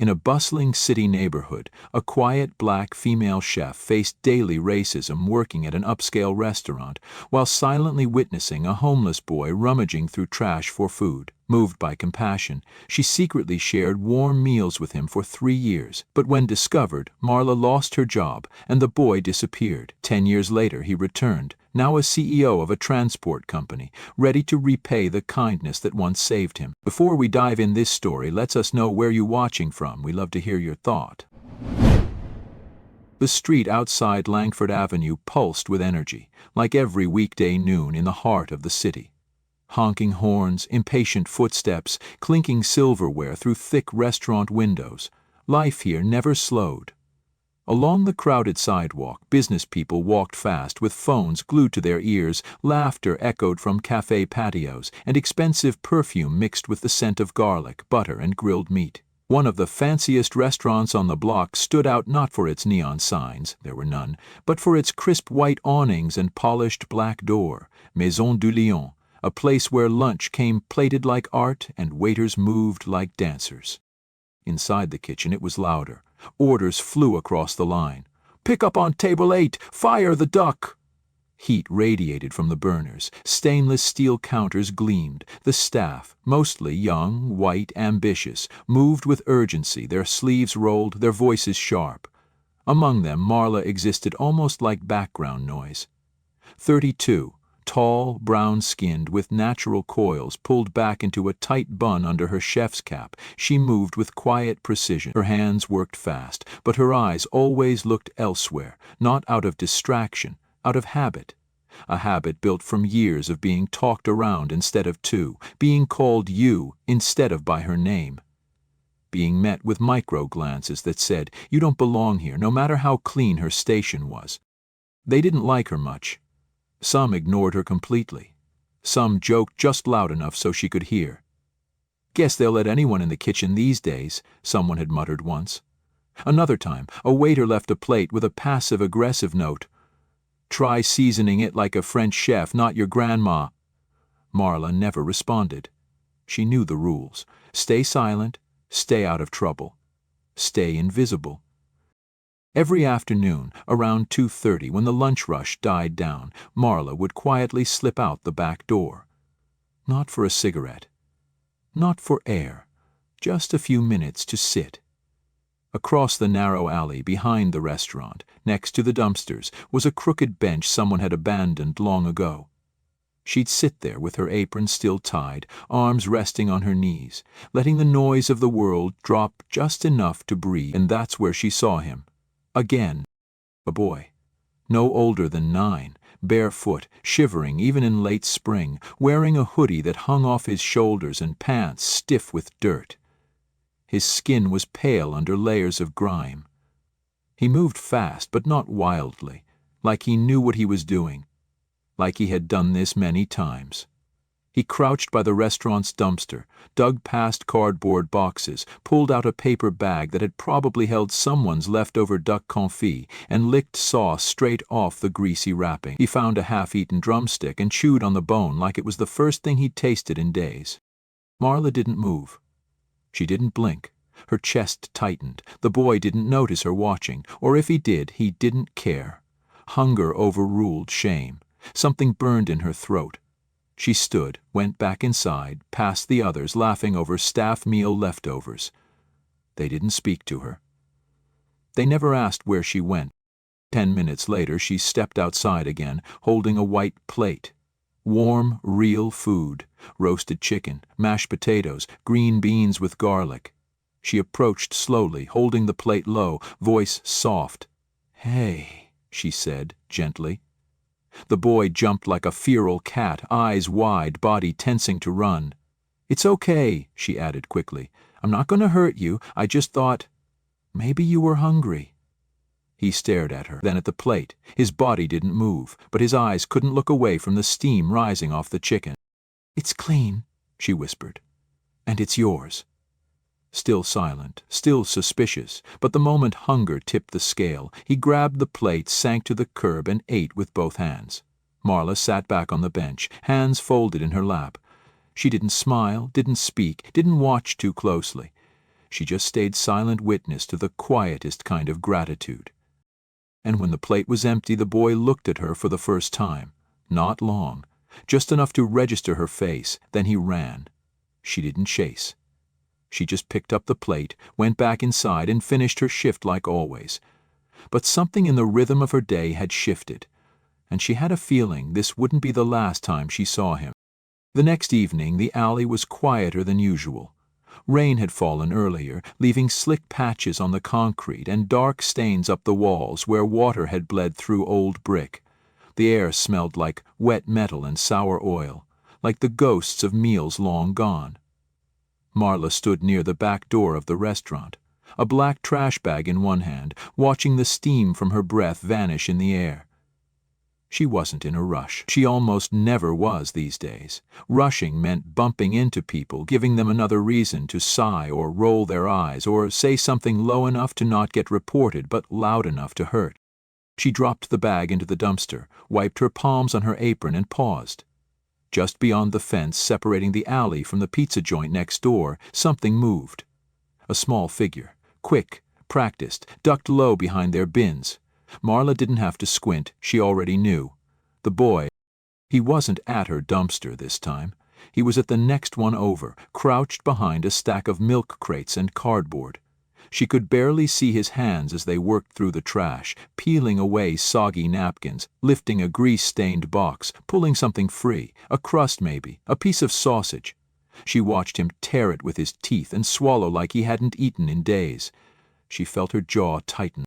In a bustling city neighborhood, a quiet black female chef faced daily racism working at an upscale restaurant, while silently witnessing a homeless boy rummaging through trash for food. Moved by compassion, she secretly shared warm meals with him for 3 years. But when discovered, Marla lost her job and the boy disappeared. 10 years later, he returned, now a CEO of a transport company, ready to repay the kindness that once saved him. Before we dive in this story, let us know where you're watching from. We love to hear your thought. The street outside Langford Avenue pulsed with energy, like every weekday noon in the heart of the city. Honking horns, impatient footsteps, clinking silverware through thick restaurant windows. Life here never slowed. Along the crowded sidewalk, business people walked fast with phones glued to their ears, laughter echoed from cafe patios, and expensive perfume mixed with the scent of garlic, butter, and grilled meat. One of the fanciest restaurants on the block stood out not for its neon signs, there were none, but for its crisp white awnings and polished black door, Maison du Lion, a place where lunch came plated like art and waiters moved like dancers. Inside the kitchen it was louder. Orders flew across the line. "Pick up on table 8! Fire the duck!" Heat radiated from the burners. Stainless steel counters gleamed. The staff, mostly young, white, ambitious, moved with urgency, their sleeves rolled, their voices sharp. Among them, Marla existed almost like background noise. 32. Tall, brown-skinned, with natural coils pulled back into a tight bun under her chef's cap, she moved with quiet precision. Her hands worked fast, but her eyes always looked elsewhere, not out of distraction, out of habit. A habit built from years of being talked around instead of to, being called you instead of by her name. Being met with micro-glances that said, "You don't belong here," no matter how clean her station was. They didn't like her much. Some ignored her completely. Some joked just loud enough so she could hear. "Guess they'll let anyone in the kitchen these days," someone had muttered once. Another time, a waiter left a plate with a passive-aggressive note. "Try seasoning it like a French chef, not your grandma." Marla never responded. She knew the rules. Stay silent, stay out of trouble, stay invisible. Every afternoon, around 2:30, when the lunch rush died down, Marla would quietly slip out the back door. Not for a cigarette. Not for air. Just a few minutes to sit. Across the narrow alley behind the restaurant, next to the dumpsters, was a crooked bench someone had abandoned long ago. She'd sit there with her apron still tied, arms resting on her knees, letting the noise of the world drop just enough to breathe, and that's where she saw him. Again, a boy, no older than 9, barefoot, shivering even in late spring, wearing a hoodie that hung off his shoulders and pants stiff with dirt. His skin was pale under layers of grime. He moved fast, but not wildly, like he knew what he was doing, like he had done this many times. He crouched by the restaurant's dumpster, dug past cardboard boxes, pulled out a paper bag that had probably held someone's leftover duck confit, and licked sauce straight off the greasy wrapping. He found a half-eaten drumstick and chewed on the bone like it was the first thing he'd tasted in days. Marla didn't move. She didn't blink. Her chest tightened. The boy didn't notice her watching, or if he did, he didn't care. Hunger overruled shame. Something burned in her throat. She stood, went back inside, past the others, laughing over staff meal leftovers. They didn't speak to her. They never asked where she went. 10 minutes later, she stepped outside again, holding a white plate. Warm, real food. Roasted chicken, mashed potatoes, green beans with garlic. She approached slowly, holding the plate low, voice soft. "Hey," she said, gently. The boy jumped like a feral cat, eyes wide, body tensing to run. "It's okay," she added quickly. "I'm not going to hurt you. I just thought, maybe you were hungry." He stared at her, then at the plate. His body didn't move, but his eyes couldn't look away from the steam rising off the chicken. "It's clean," she whispered. "And it's yours." Still silent, still suspicious, but the moment hunger tipped the scale, he grabbed the plate, sank to the curb, and ate with both hands. Marla sat back on the bench, hands folded in her lap. She didn't smile, didn't speak, didn't watch too closely. She just stayed silent witness to the quietest kind of gratitude. And when the plate was empty, the boy looked at her for the first time. Not long, just enough to register her face, then he ran. She didn't chase. She just picked up the plate, went back inside, and finished her shift like always. But something in the rhythm of her day had shifted, and she had a feeling this wouldn't be the last time she saw him. The next evening, the alley was quieter than usual. Rain had fallen earlier, leaving slick patches on the concrete and dark stains up the walls where water had bled through old brick. The air smelled like wet metal and sour oil, like the ghosts of meals long gone. Marla stood near the back door of the restaurant, a black trash bag in one hand, watching the steam from her breath vanish in the air. She wasn't in a rush. She almost never was these days. Rushing meant bumping into people, giving them another reason to sigh or roll their eyes or say something low enough to not get reported but loud enough to hurt. She dropped the bag into the dumpster, wiped her palms on her apron, and paused. Just beyond the fence separating the alley from the pizza joint next door, something moved. A small figure, quick, practiced, ducked low behind their bins. Marla didn't have to squint, she already knew. The boy, he wasn't at her dumpster this time. He was at the next one over, crouched behind a stack of milk crates and cardboard. She could barely see his hands as they worked through the trash, peeling away soggy napkins, lifting a grease-stained box, pulling something free, a crust maybe, a piece of sausage. She watched him tear it with his teeth and swallow like he hadn't eaten in days. She felt her jaw tighten.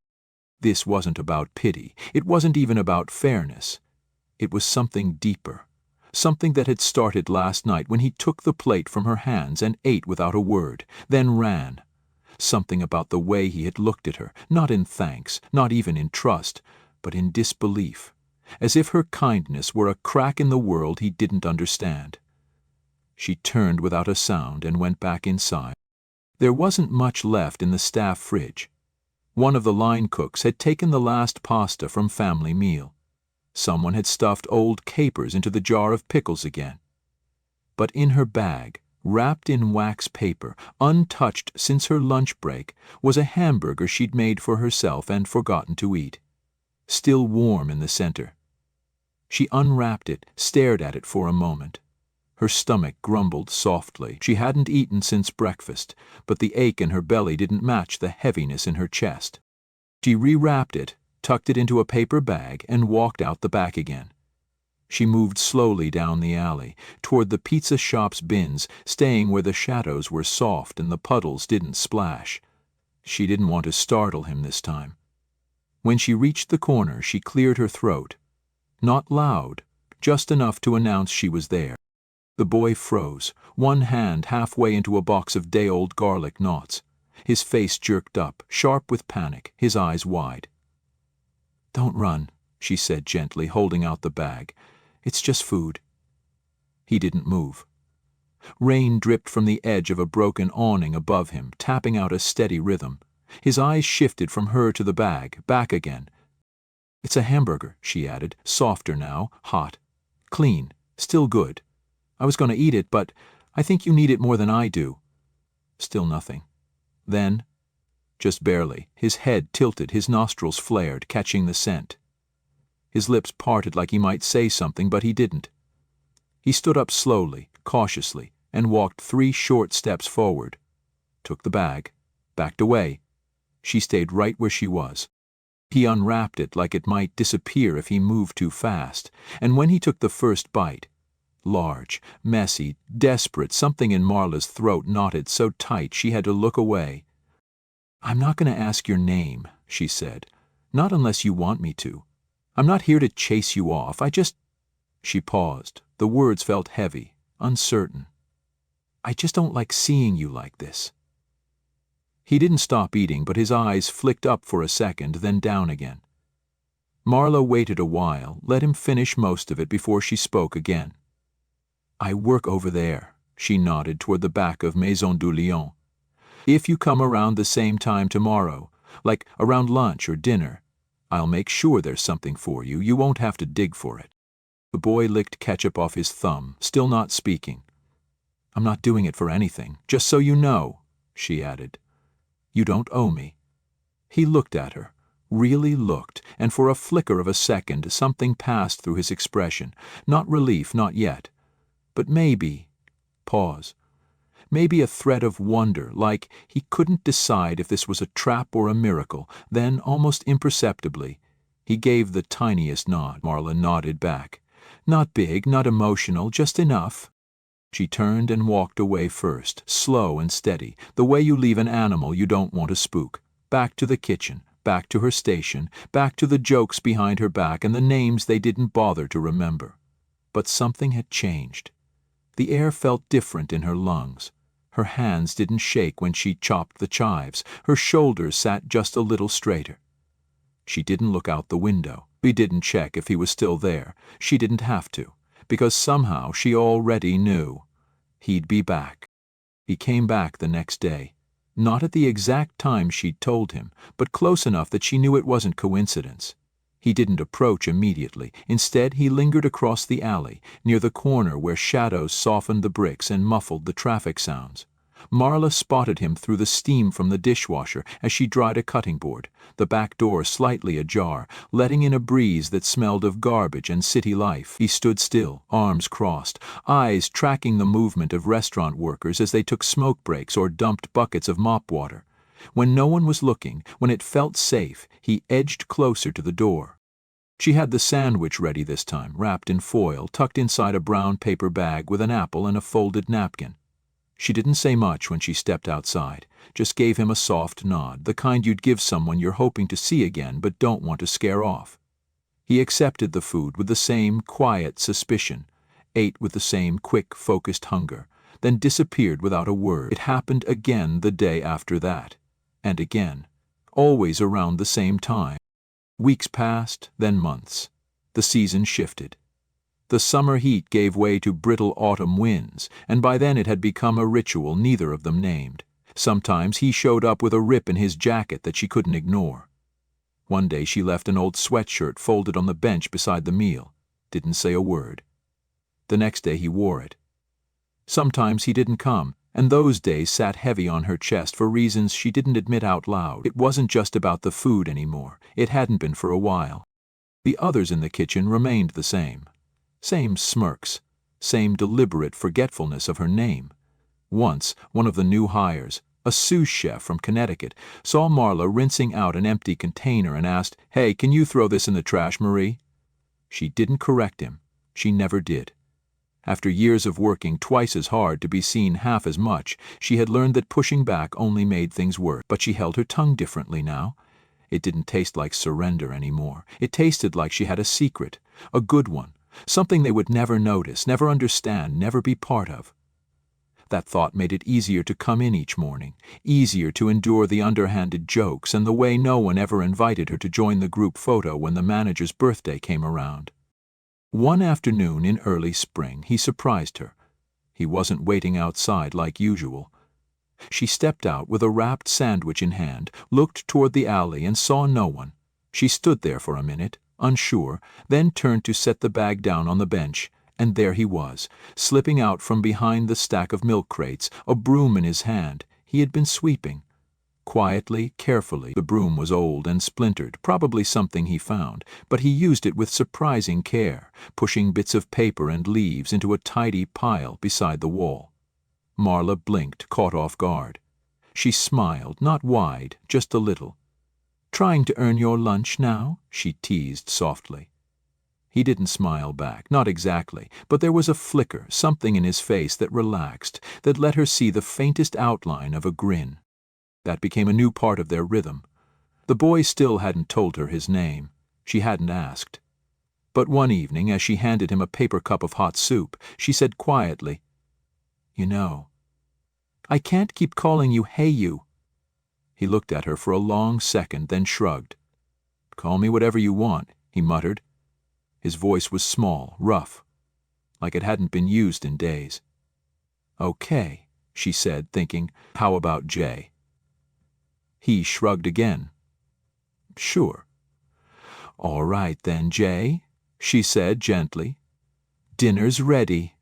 This wasn't about pity. It wasn't even about fairness. It was something deeper. Something that had started last night when he took the plate from her hands and ate without a word, then ran. Something about the way he had looked at her, not in thanks, not even in trust, but in disbelief, as if her kindness were a crack in the world he didn't understand. She turned without a sound and went back inside. There wasn't much left in the staff fridge. One of the line cooks had taken the last pasta from family meal. Someone had stuffed old capers into the jar of pickles again. But in her bag, wrapped in wax paper, untouched since her lunch break, was a hamburger she'd made for herself and forgotten to eat, still warm in the center. She unwrapped it, stared at it for a moment. Her stomach grumbled softly. She hadn't eaten since breakfast, but the ache in her belly didn't match the heaviness in her chest. She rewrapped it, tucked it into a paper bag, and walked out the back again. She moved slowly down the alley, toward the pizza shop's bins, staying where the shadows were soft and the puddles didn't splash. She didn't want to startle him this time. When she reached the corner, she cleared her throat. Not loud, just enough to announce she was there. The boy froze, one hand halfway into a box of day-old garlic knots. His face jerked up, sharp with panic, his eyes wide. "Don't run," she said gently, holding out the bag. "It's just food." He didn't move. Rain dripped from the edge of a broken awning above him, tapping out a steady rhythm. His eyes shifted from her to the bag, back again. "It's a hamburger," she added, softer now, hot. "Clean, still good. I was going to eat it, but I think you need it more than I do." Still nothing. Then, just barely, his head tilted, his nostrils flared, catching the scent. His lips parted like he might say something, but he didn't. He stood up slowly, cautiously, and walked 3 short steps forward. Took the bag, backed away. She stayed right where she was. He unwrapped it like it might disappear if he moved too fast, and when he took the first bite, large, messy, desperate, something in Marla's throat knotted so tight she had to look away. "I'm not going to ask your name," she said. "Not unless you want me to. I'm not here to chase you off. She paused. The words felt heavy, uncertain. "I just don't like seeing you like this." He didn't stop eating, but his eyes flicked up for a second, then down again. Marla waited a while, let him finish most of it before she spoke again. "I work over there," she nodded toward the back of Maison du Lion. "If you come around the same time tomorrow, like around lunch or dinner, I'll make sure there's something for you. You won't have to dig for it." The boy licked ketchup off his thumb, still not speaking. "I'm not doing it for anything, just so you know," she added. You don't owe me." He looked at her, really looked, and for a flicker of a second something passed through his expression. Not relief, not yet. But maybe— pause. Maybe a thread of wonder, like he couldn't decide if this was a trap or a miracle. Then, almost imperceptibly, he gave the tiniest nod. Marla nodded back. Not big, not emotional, just enough. She turned and walked away first, slow and steady, the way you leave an animal you don't want to spook. Back to the kitchen, back to her station, back to the jokes behind her back and the names they didn't bother to remember. But something had changed. The air felt different in her lungs. Her hands didn't shake when she chopped the chives. Her shoulders sat just a little straighter. She didn't look out the window. She didn't check if he was still there. She didn't have to, because somehow she already knew. He'd be back. He came back the next day. Not at the exact time she'd told him, but close enough that she knew it wasn't coincidence. He didn't approach immediately. Instead, he lingered across the alley, near the corner where shadows softened the bricks and muffled the traffic sounds. Marla spotted him through the steam from the dishwasher as she dried a cutting board, the back door slightly ajar, letting in a breeze that smelled of garbage and city life. He stood still, arms crossed, eyes tracking the movement of restaurant workers as they took smoke breaks or dumped buckets of mop water. When no one was looking, when it felt safe, he edged closer to the door. She had the sandwich ready this time, wrapped in foil, tucked inside a brown paper bag with an apple and a folded napkin. She didn't say much when she stepped outside, just gave him a soft nod, the kind you'd give someone you're hoping to see again but don't want to scare off. He accepted the food with the same quiet suspicion, ate with the same quick, focused hunger, then disappeared without a word. It happened again the day after that, and again, always around the same time. Weeks passed, then months. The season shifted. The summer heat gave way to brittle autumn winds, and by then it had become a ritual neither of them named. Sometimes he showed up with a rip in his jacket that she couldn't ignore. One day she left an old sweatshirt folded on the bench beside the meal. Didn't say a word. The next day he wore it. Sometimes he didn't come, and those days sat heavy on her chest for reasons she didn't admit out loud. It wasn't just about the food anymore. It hadn't been for a while. The others in the kitchen remained the same. Same smirks, same deliberate forgetfulness of her name. Once, one of the new hires, a sous chef from Connecticut, saw Marla rinsing out an empty container and asked, "Hey, can you throw this in the trash, Marie?" She didn't correct him. She never did. After years of working twice as hard to be seen half as much, she had learned that pushing back only made things worse. But she held her tongue differently now. It didn't taste like surrender anymore. It tasted like she had a secret, a good one. Something they would never notice, never understand, never be part of. That thought made it easier to come in each morning, easier to endure the underhanded jokes and the way no one ever invited her to join the group photo when the manager's birthday came around. One afternoon in early spring, he surprised her. He wasn't waiting outside like usual. She stepped out with a wrapped sandwich in hand, looked toward the alley and saw no one. She stood there for a minute, unsure, then turned to set the bag down on the bench, and there he was, slipping out from behind the stack of milk crates, a broom in his hand. He had been sweeping. Quietly, carefully. The broom was old and splintered, probably something he found, but he used it with surprising care, pushing bits of paper and leaves into a tidy pile beside the wall. Marla blinked, caught off guard. She smiled, not wide, just a little. "Trying to earn your lunch now?" she teased softly. He didn't smile back, not exactly, but there was a flicker, something in his face that relaxed, that let her see the faintest outline of a grin. That became a new part of their rhythm. The boy still hadn't told her his name. She hadn't asked. But one evening, as she handed him a paper cup of hot soup, she said quietly, "You know, I can't keep calling you Hey You." He looked at her for a long second, then shrugged. "Call me whatever you want," he muttered. His voice was small, rough, like it hadn't been used in days. "Okay," she said, thinking, "how about Jay?" He shrugged again. "Sure." "All right then, Jay," she said gently. "Dinner's ready."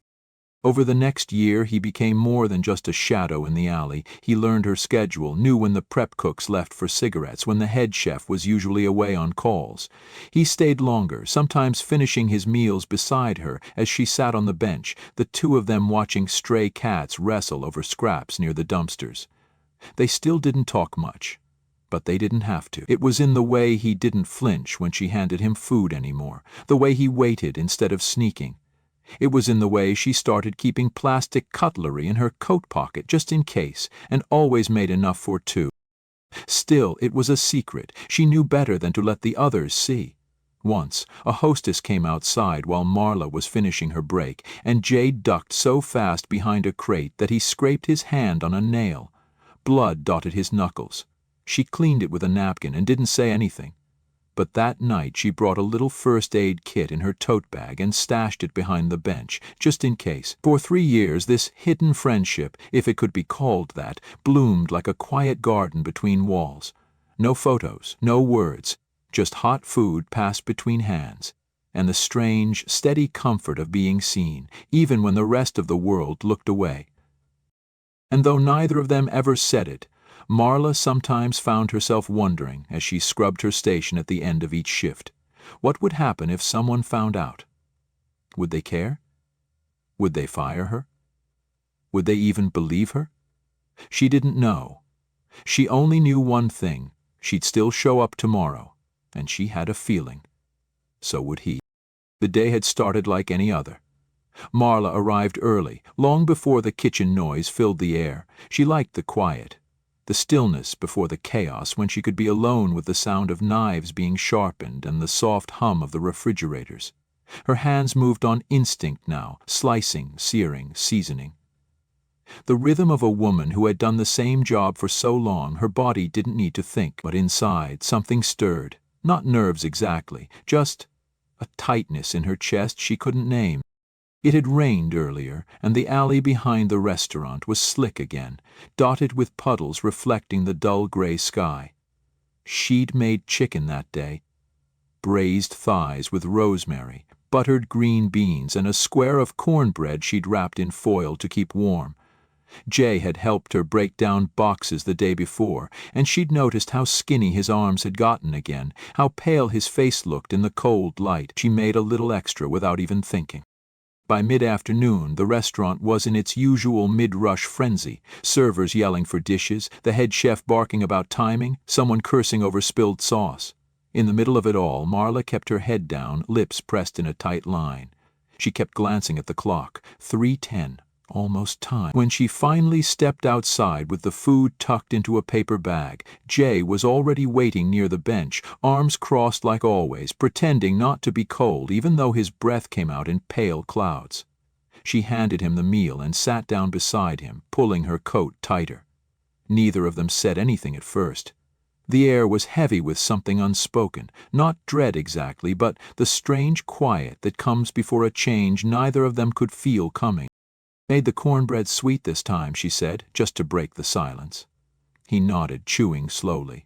Over the next year, he became more than just a shadow in the alley. He learned her schedule, knew when the prep cooks left for cigarettes, when the head chef was usually away on calls. He stayed longer, sometimes finishing his meals beside her as she sat on the bench, the two of them watching stray cats wrestle over scraps near the dumpsters. They still didn't talk much, but they didn't have to. It was in the way he didn't flinch when she handed him food anymore, the way he waited instead of sneaking. It was in the way she started keeping plastic cutlery in her coat pocket just in case, and always made enough for two. Still, it was a secret. She knew better than to let the others see. Once, a hostess came outside while Marla was finishing her break, and Jay ducked so fast behind a crate that he scraped his hand on a nail. Blood dotted his knuckles. She cleaned it with a napkin and didn't say anything. But that night she brought a little first aid kit in her tote bag and stashed it behind the bench, just in case. For 3 years this hidden friendship, if it could be called that, bloomed like a quiet garden between walls. No photos, no words, just hot food passed between hands, and the strange, steady comfort of being seen, even when the rest of the world looked away. And though neither of them ever said it, Marla sometimes found herself wondering as she scrubbed her station at the end of each shift. What would happen if someone found out? Would they care? Would they fire her? Would they even believe her? She didn't know. She only knew one thing: she'd still show up tomorrow, and she had a feeling. So would he. The day had started like any other. Marla arrived early, long before the kitchen noise filled the air. She liked the quiet, the stillness before the chaos, when she could be alone with the sound of knives being sharpened and the soft hum of the refrigerators. Her hands moved on instinct now, slicing, searing, seasoning. The rhythm of a woman who had done the same job for so long, her body didn't need to think. But inside, something stirred. Not nerves exactly, just a tightness in her chest she couldn't name. It had rained earlier, and the alley behind the restaurant was slick again, dotted with puddles reflecting the dull gray sky. She'd made chicken that day. Braised thighs with rosemary, buttered green beans, and a square of cornbread she'd wrapped in foil to keep warm. Jay had helped her break down boxes the day before, and she'd noticed how skinny his arms had gotten again, how pale his face looked in the cold light. She made a little extra without even thinking. By mid-afternoon, the restaurant was in its usual mid-rush frenzy, servers yelling for dishes, the head chef barking about timing, someone cursing over spilled sauce. In the middle of it all, Marla kept her head down, lips pressed in a tight line. She kept glancing at the clock. 3:10. Almost time. When she finally stepped outside with the food tucked into a paper bag, Jay was already waiting near the bench, arms crossed like always, pretending not to be cold even though his breath came out in pale clouds. She handed him the meal and sat down beside him, pulling her coat tighter. Neither of them said anything at first. The air was heavy with something unspoken, not dread exactly, but the strange quiet that comes before a change neither of them could feel coming. "Made the cornbread sweet this time," she said, just to break the silence. He nodded, chewing slowly.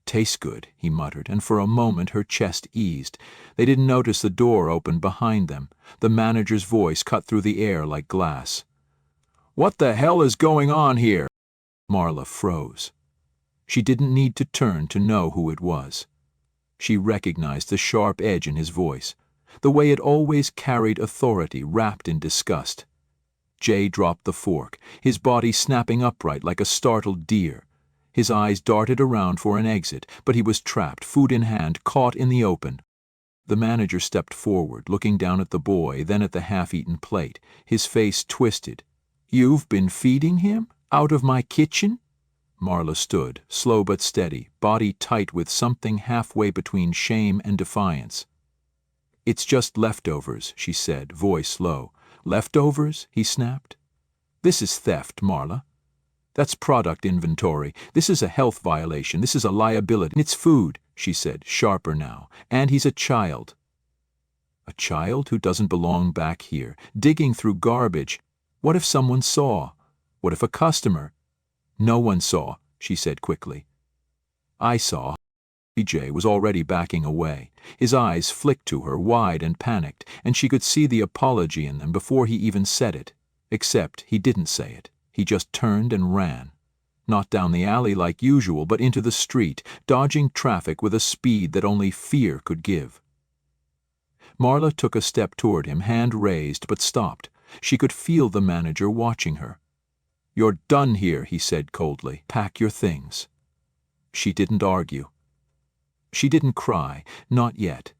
"Tastes good," he muttered, and for a moment her chest eased. They didn't notice the door open behind them. The manager's voice cut through the air like glass. "What the hell is going on here?" Marla froze. She didn't need to turn to know who it was. She recognized the sharp edge in his voice, the way it always carried authority wrapped in disgust. Jay dropped the fork, his body snapping upright like a startled deer. His eyes darted around for an exit, but he was trapped, food in hand, caught in the open. The manager stepped forward, looking down at the boy, then at the half-eaten plate, his face twisted. "You've been feeding him? Out of my kitchen?" Marla stood, slow but steady, body tight with something halfway between shame and defiance. "It's just leftovers," she said, voice low. "Leftovers?" he snapped. "This is theft, Marla. That's product inventory. This is a health violation. This is a liability. It's food," she said, sharper now. "And he's a child." A child who doesn't belong back here, digging through garbage. What if someone saw? What if a customer? "No one saw," she said quickly. "I saw." PJ was already backing away. His eyes flicked to her, wide and panicked, and she could see the apology in them before he even said it. Except he didn't say it. He just turned and ran. Not down the alley like usual, but into the street, dodging traffic with a speed that only fear could give. Marla took a step toward him, hand raised, but stopped. She could feel the manager watching her. "You're done here," he said coldly. "Pack your things." She didn't argue. She didn't cry, not yet.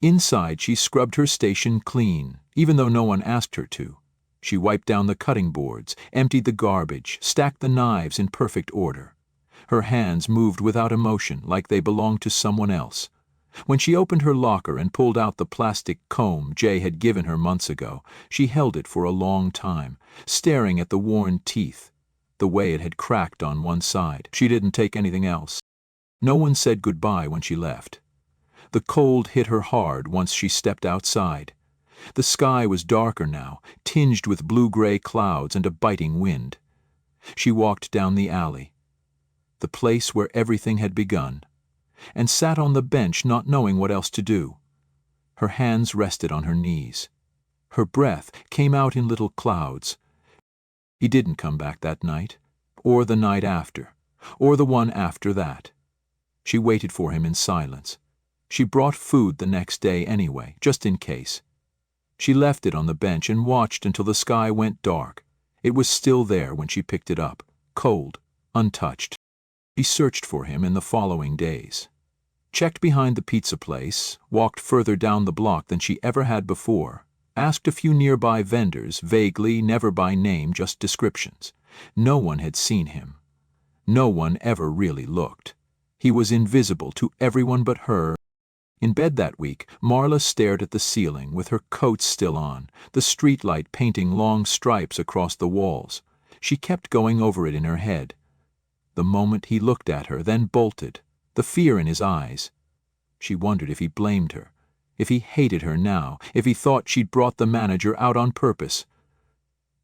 Inside, she scrubbed her station clean, even though no one asked her to. She wiped down the cutting boards, emptied the garbage, stacked the knives in perfect order. Her hands moved without emotion, like they belonged to someone else. When she opened her locker and pulled out the plastic comb Jay had given her months ago, she held it for a long time, staring at the worn teeth, the way it had cracked on one side. She didn't take anything else. No one said goodbye when she left. The cold hit her hard once she stepped outside. The sky was darker now, tinged with blue-gray clouds and a biting wind. She walked down the alley, the place where everything had begun, and sat on the bench not knowing what else to do. Her hands rested on her knees. Her breath came out in little clouds. He didn't come back that night, or the night after, or the one after that. She waited for him in silence. She brought food the next day anyway, just in case. She left it on the bench and watched until the sky went dark. It was still there when she picked it up, cold, untouched. She searched for him in the following days. Checked behind the pizza place, walked further down the block than she ever had before, asked a few nearby vendors, vaguely, never by name, just descriptions. No one had seen him. No one ever really looked. He was invisible to everyone but her. In bed that week, Marla stared at the ceiling with her coat still on, the streetlight painting long stripes across the walls. She kept going over it in her head. The moment he looked at her, then bolted, the fear in his eyes. She wondered if he blamed her, if he hated her now, if he thought she'd brought the manager out on purpose.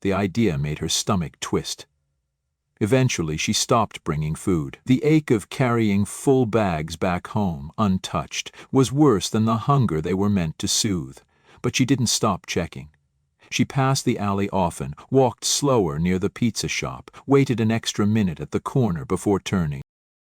The idea made her stomach twist. Eventually, she stopped bringing food. The ache of carrying full bags back home, untouched, was worse than the hunger they were meant to soothe. But she didn't stop checking. She passed the alley often, walked slower near the pizza shop, waited an extra minute at the corner before turning.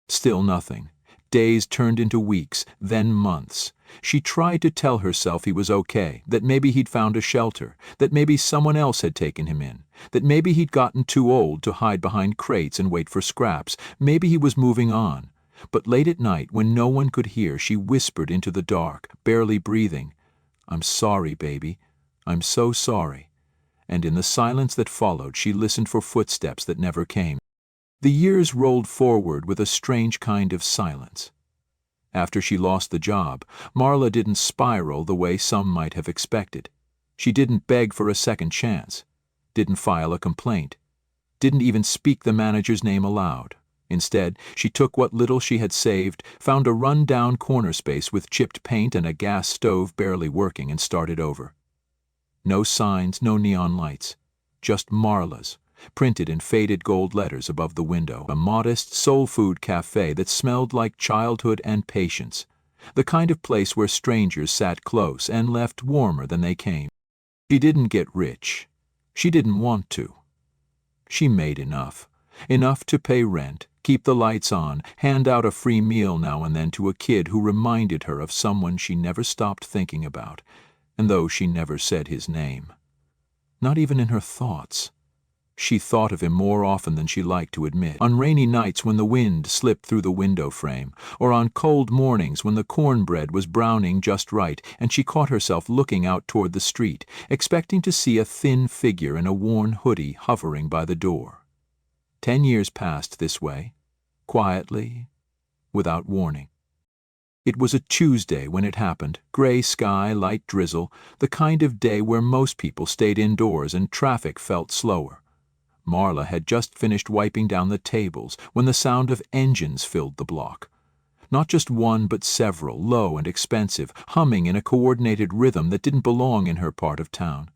Still nothing. Days turned into weeks, then months. She tried to tell herself he was okay, that maybe he'd found a shelter, that maybe someone else had taken him in, that maybe he'd gotten too old to hide behind crates and wait for scraps, maybe he was moving on. But late at night, when no one could hear, she whispered into the dark, barely breathing, "I'm sorry, baby. I'm so sorry." And in the silence that followed, she listened for footsteps that never came. The years rolled forward with a strange kind of silence. After she lost the job, Marla didn't spiral the way some might have expected. She didn't beg for a second chance, didn't file a complaint, didn't even speak the manager's name aloud. Instead, she took what little she had saved, found a run-down corner space with chipped paint and a gas stove barely working, and started over. No signs, no neon lights, just Marla's, printed in faded gold letters above the window, a modest soul food cafe that smelled like childhood and patience, the kind of place where strangers sat close and left warmer than they came. She didn't get rich. She didn't want to. She made enough to pay rent, keep the lights on, hand out a free meal now and then to a kid who reminded her of someone she never stopped thinking about, and though she never said his name. Not even in her thoughts. She thought of him more often than she liked to admit, on rainy nights when the wind slipped through the window frame, or on cold mornings when the cornbread was browning just right and she caught herself looking out toward the street, expecting to see a thin figure in a worn hoodie hovering by the door. 10 years passed this way, quietly, without warning. It was a Tuesday when it happened, gray sky, light drizzle, the kind of day where most people stayed indoors and traffic felt slower. Marla had just finished wiping down the tables when the sound of engines filled the block. Not just one, but several, low and expensive, humming in a coordinated rhythm that didn't belong in her part of town.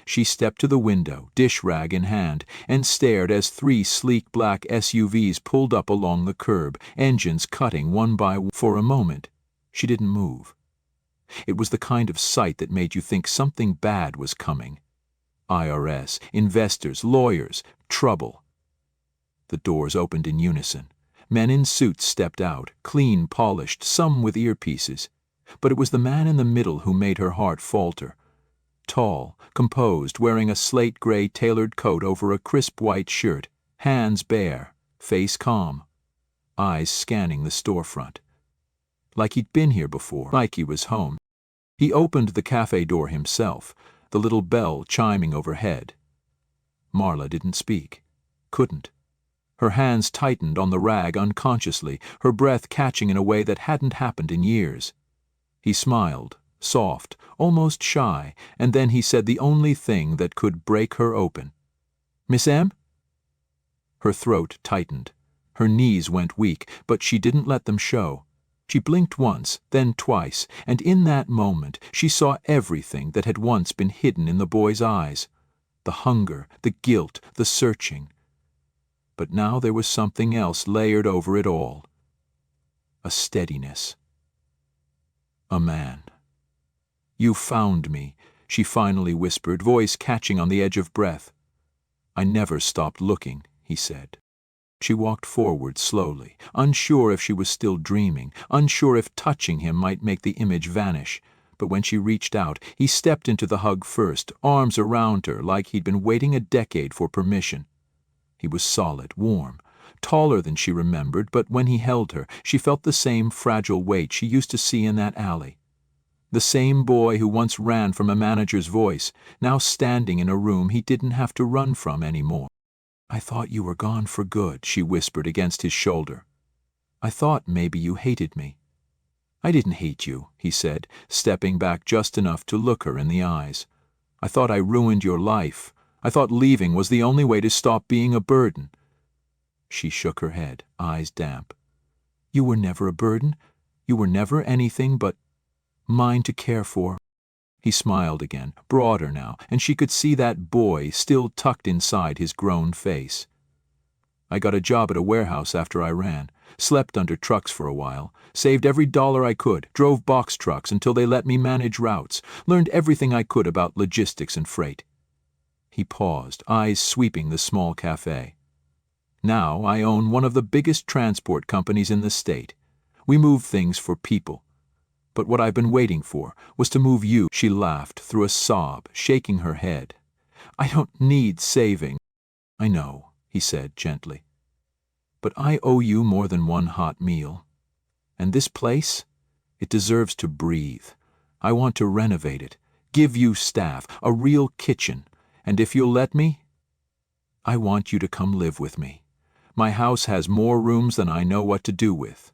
She stepped to the window, dish rag in hand, and stared as 3 sleek black SUVs pulled up along the curb, engines cutting one by one. For a moment, she didn't move. It was the kind of sight that made you think something bad was coming. IRS, investors, lawyers, trouble. The doors opened in unison. Men in suits stepped out, clean, polished, some with earpieces. But it was the man in the middle who made her heart falter. Tall, composed, wearing a slate-gray tailored coat over a crisp white shirt, hands bare, face calm, eyes scanning the storefront. Like he'd been here before, like he was home. He opened the cafe door himself, the little bell chiming overhead. Marla didn't speak. Couldn't. Her hands tightened on the rag unconsciously, her breath catching in a way that hadn't happened in years. He smiled, soft, almost shy, and then he said the only thing that could break her open. "Miss M?" Her throat tightened. Her knees went weak, but she didn't let them show. She blinked once, then twice, and in that moment she saw everything that had once been hidden in the boy's eyes. The hunger, the guilt, the searching. But now there was something else layered over it all. A steadiness. A man. "You found me," she finally whispered, voice catching on the edge of breath. "I never stopped looking," he said. She walked forward slowly, unsure if she was still dreaming, unsure if touching him might make the image vanish. But when she reached out, he stepped into the hug first, arms around her like he'd been waiting a decade for permission. He was solid, warm, taller than she remembered, but when he held her, she felt the same fragile weight she used to see in that alley. The same boy who once ran from a manager's voice, now standing in a room he didn't have to run from anymore. "I thought you were gone for good," she whispered against his shoulder. "I thought maybe you hated me." "I didn't hate you," he said, stepping back just enough to look her in the eyes. "I thought I ruined your life. I thought leaving was the only way to stop being a burden." She shook her head, eyes damp. "You were never a burden. You were never anything but mine to care for." He smiled again, broader now, and she could see that boy still tucked inside his grown face. "I got a job at a warehouse after I ran, slept under trucks for a while, saved every dollar I could, drove box trucks until they let me manage routes, learned everything I could about logistics and freight." He paused, eyes sweeping the small cafe. "Now I own one of the biggest transport companies in the state. We move things for people. But what I've been waiting for was to move you." She laughed through a sob, shaking her head. "I don't need saving." "I know," he said gently. "But I owe you more than one hot meal. And this place, it deserves to breathe. I want to renovate it, give you staff, a real kitchen, and if you'll let me, I want you to come live with me. My house has more rooms than I know what to do with."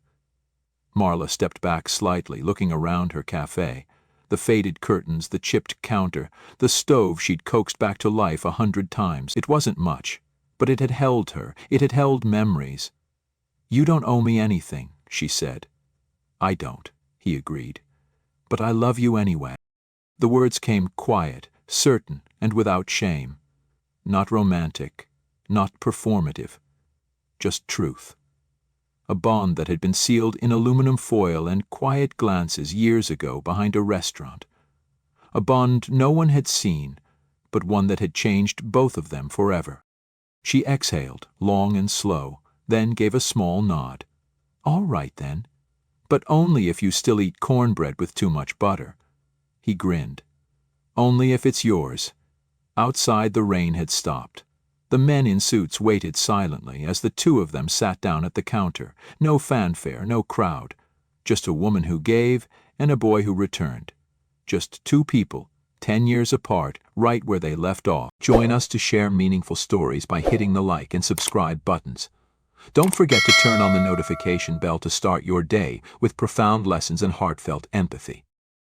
Marla stepped back slightly, looking around her cafe. The faded curtains, the chipped counter, the stove she'd coaxed back to life 100 times. It wasn't much, but it had held her. It had held memories. "You don't owe me anything," she said. "I don't," he agreed. "But I love you anyway." The words came quiet, certain, and without shame. Not romantic, not performative, just truth. A bond that had been sealed in aluminum foil and quiet glances years ago behind a restaurant. A bond no one had seen, but one that had changed both of them forever. She exhaled, long and slow, then gave a small nod. "All right then, but only if you still eat cornbread with too much butter." He grinned. "Only if it's yours." Outside the rain had stopped. The men in suits waited silently as the two of them sat down at the counter. No fanfare, no crowd. Just a woman who gave and a boy who returned. Just two people, 10 years apart, right where they left off. Join us to share meaningful stories by hitting the like and subscribe buttons. Don't forget to turn on the notification bell to start your day with profound lessons and heartfelt empathy.